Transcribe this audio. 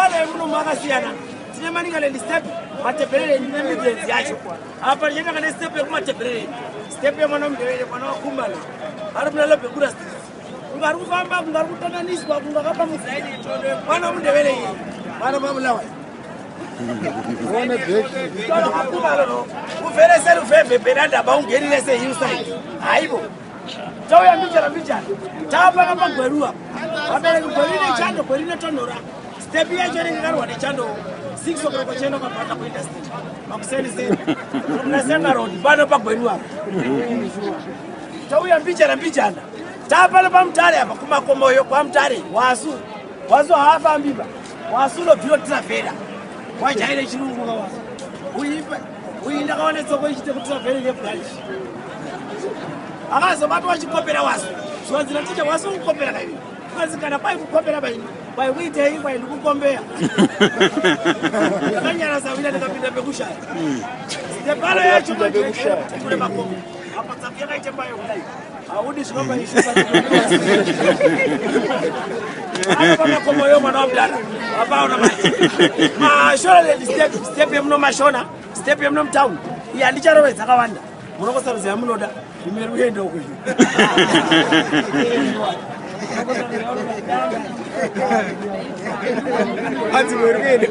Mafano emuno makasiyana. Tine maninga step matebelele ndemidzi yacho. Apa njena kana step yekumatebelele. Step yemwana mudevere mwana wakumbana. Ari kunala bekura street. Ngari kufamba ngari kutanganiswa kungakapa muzaidi mwana mudevere iyi. Mwana mamulawa. One beki. Kana kukumalo no. Uvere selu veve benanda baungenile se inside. Haibo. Tauya mbichana. Tapa kapa gwerua. Abele gwerine chando gwerine tonora. Step yacho ngarwa nechando 6 o'clock chendo kapata ku industry. Makuseni se. Mnasenga road bana pa gwerua. Tauya mbichana. Tapa pa mtare apa kumakomoyo kwa mtare. Wasu hafa mbiba. Wasu lo bio travela. Wajaile chirungu kwa wasu. Uyipa. Uyinda kaone soko ichite ku travela ke branch. Akazo baba wachikopera wasu. Swazira ticha wasu ukopera kai. Kazi kana pai kukopera bai. Bai wite hii bai ndikukombea. Yakanyana sawila nikapinda bekusha. Stepalo yacho bekusha. Kule makomo. Hapa tafia kai chemba yo kudai. Audi shomba ishuka. Hapa makomo yo mwana mdala. Hapa una maji. Mashona le step yemno mashona. Step yemno town. Ya ndicharo zakawanda. Munoko saruzi ya munoda. Imeruenda huko. Ati meruenda.